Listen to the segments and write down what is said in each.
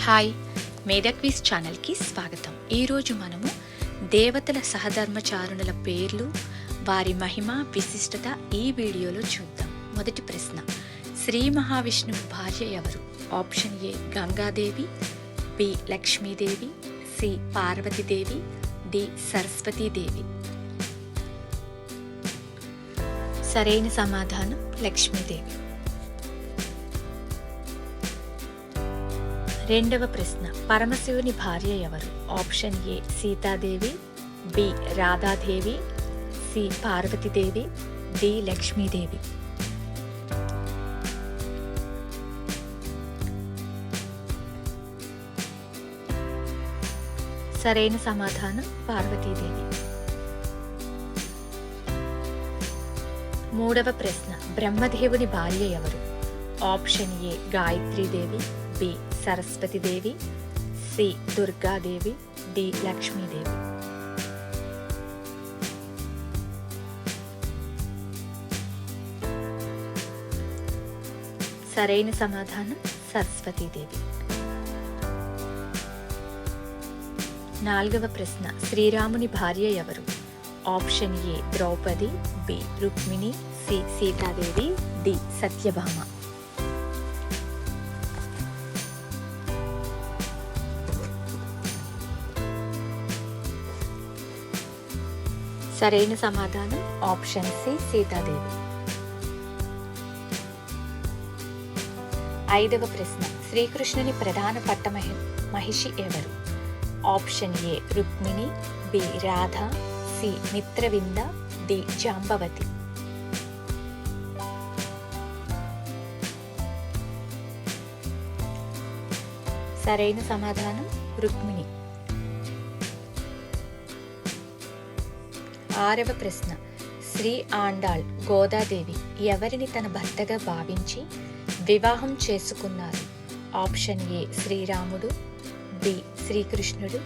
Hi, మేధా quiz ఛానల్కి స్వాగతం. ఈరోజు మనము దేవతల సహధర్మచారుణుల పేర్లు, వారి మహిమ, విశిష్టత ఈ వీడియోలో చూద్దాం. మొదటి ప్రశ్న, శ్రీ మహావిష్ణువు భార్య ఎవరు? Option A Gangadevi, B Lakshmidevi, C Parvatidevi, D Saraswatidevi. సరైన సమాధానం లక్ష్మీదేవి. రెండవ ప్రశ్న, పరమశివుని భార్య ఎవరు? Option A Sitadevi, B Radhadevi, C Parvatidevi, D Lakshmidevi. సరైన సమాధానం పార్వతీదేవి. మూడవ ప్రశ్న, బ్రహ్మదేవుని భార్య ఎవరు? Option A Gayatridevi, B Saraswatidevi, C Durgadevi, D Lakshmidevi. సరైన సమాధానం సరస్వతీదేవి. నాలుగవ ప్రశ్న, శ్రీరాముని భార్య ఎవరు? Option A Draupadi, B Rukmini, C Sitadevi, D Satyabhama. సరైన సమాధానం ఆప్షన్ సి సీతాదేవి. ఐదవ ప్రశ్న, శ్రీకృష్ణుని ప్రధాన మహిషి ఎవరు? Option A Rukmini, B Radha, C Mitravinda, D Jambavati. సరైన సమాధానం రుక్మిణి. ఆరవ ప్రశ్న, శ్రీ ఆండాళ్ గోదాదేవి ఎవరిని తన భర్తగా భావించి వివాహం చేసుకున్నారు? ఆప్షన్ ఏ శ్రీరాముడు, బి శ్రీకృష్ణుడు,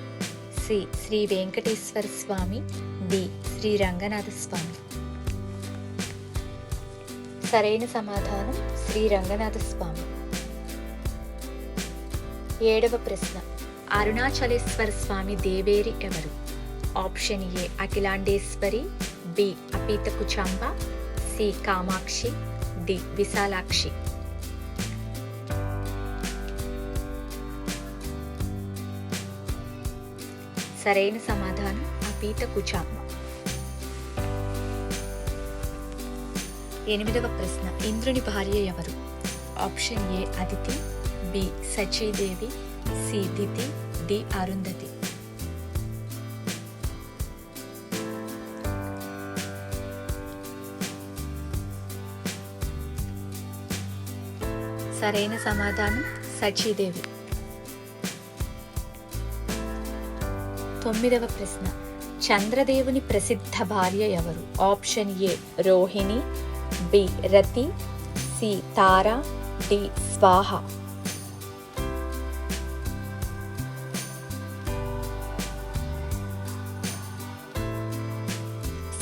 సి శ్రీ వెంకటేశ్వర స్వామి, డి శ్రీ రంగనాథ స్వామి. సరైన సమాధానం శ్రీ రంగనాథ స్వామి. ఏడవ ప్రశ్న, అరుణాచలేశ్వర స్వామి దేవేరి ఎవరు? Option A Akhilandeshwari, B Apitakuchamba, C Kamakshi, D Vishalakshi. సరైన సమాధానం అపీతకుచాంబ. ఎనిమిదవ ప్రశ్న, ఇంద్రుని భార్య ఎవరు? Option A Aditi, B Sachidevi, C Diti, D Arundhati. సరైన సమాధానం సచీదేవి. తొమ్మిదవ ప్రశ్న, చంద్రదేవుని ప్రసిద్ధ భార్య ఎవరు? Option A Rohini, B Rati, C Tara, D Swaha.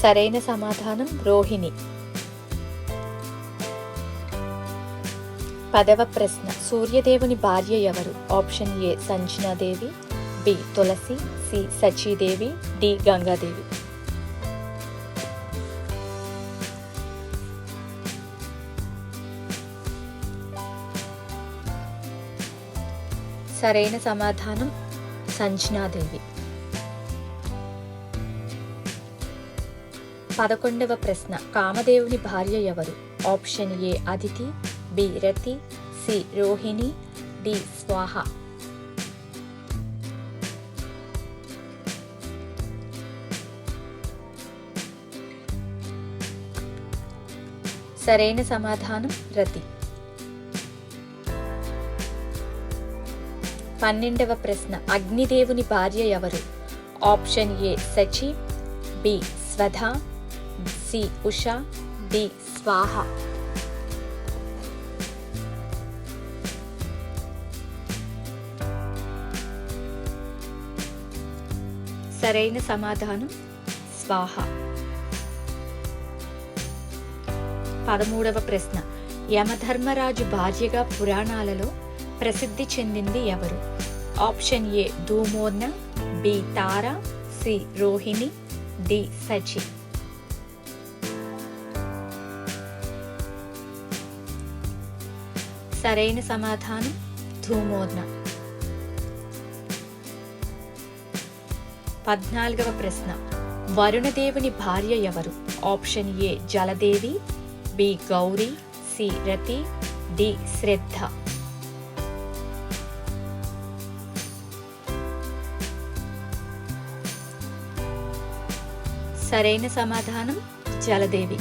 సరైన సమాధానం రోహిణి. పదవ ప్రశ్న, సూర్యదేవుని భార్య ఎవరు? Option A Sanjanadevi, B Tulasi, C Sachidevi, D Gangadevi. సరైన సమాధానం సంజనాదేవి. 11వ ప్రశ్న, కామదేవుని భార్య ఎవరు? Option A Aditi, B Rati, C Rohini, D Swaha. సరైన సమాధానం రతి. 12వ ప్రశ్న, అగ్నిదేవుని భార్య ఎవరు? Option A Sachi, B Swadha, C Usha, D Swaha. సరైన సమాధానం స్వాహ. 13వ ప్రశ్న, యమధర్మరాజు భార్యగా పురాణాలలో ప్రసిద్ధి చెందింది ఎవరు? Option A Dhumorna, B Tara, C Rohini, D Sachi. సరైన సమాధానం ధూమోర్న. 14వ ప్రశ్న, వరుణదేవుని భార్య ఎవరు? Option A Jaladevi, B Gauri, C Rati, D Shraddha. సరైన సమాధానం జలదేవి.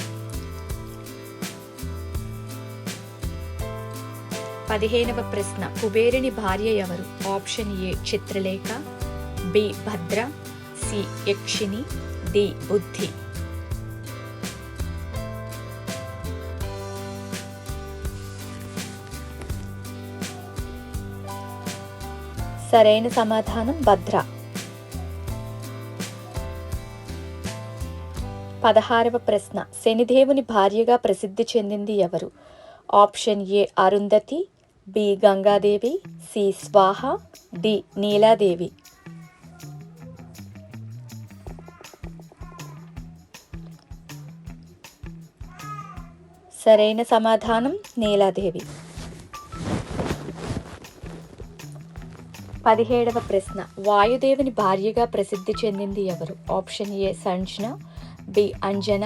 15వ ప్రశ్న, కుబేరుని భార్య ఎవరు? Option A Chitralekha, B Bhadra, C Yakshini, D Buddhi. సరైన సమాధానం భద్ర. 16వ ప్రశ్న, శనిదేవుని భార్యగా ప్రసిద్ధి చెందింది ఎవరు? Option A Arundhati, B Gangadevi, C Swaha, D Niladevi. సరైన సమాధానం నీలాదేవి. 17వ ప్రశ్న, వాయుదేవుని భార్యగా ప్రసిద్ధి చెందింది ఎవరు? ఆప్షన్ ఏ సంజ్ఞ, బి అంజన,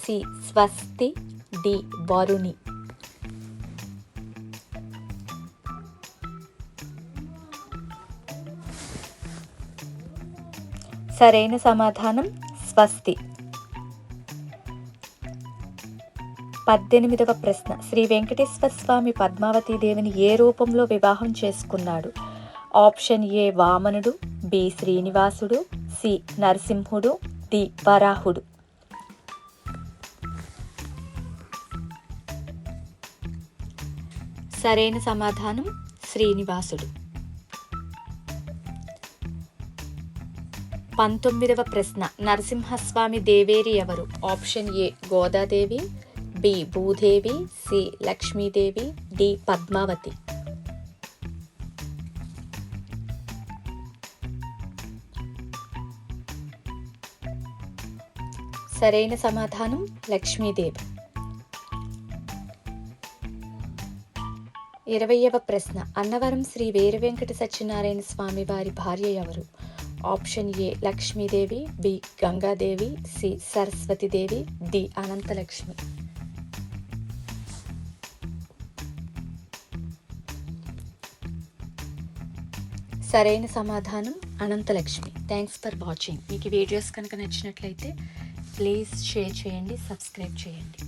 సి స్వస్తి, డి వరుణి. సరైన సమాధానం స్వస్తి. 18వ ప్రశ్న, శ్రీ వెంకటేశ్వర స్వామి పద్మావతీదేవిని ఏ రూపంలో వివాహం చేసుకున్నాడు? ఆప్షన్ ఏ వామనుడు, బి శ్రీనివాసుడు, సి నరసింహుడు, డి వరాహుడు. సరైన సమాధానం శ్రీనివాసుడు. 19వ ప్రశ్న, నరసింహస్వామి దేవేరి ఎవరు? Option A Godadevi, B Bhudevi, C Lakshmidevi, D Padmavati. సరైన సమాధానం లక్ష్మీదేవి. 20వ ప్రశ్న, అన్నవరం శ్రీ వీర వెంకట సత్యనారాయణ స్వామి వారి భార్య ఎవరు? Option A Lakshmidevi, B Gangadevi, C Saraswatidevi, D Anantalakshmi. సరైన సమాధానం అనంతలక్ష్మి. Thanks for watching. మీకు ఈ వీడియోస్ కనుక నచ్చినట్లయితే ప్లీజ్ షేర్ చేయండి, సబ్స్క్రైబ్ చేయండి.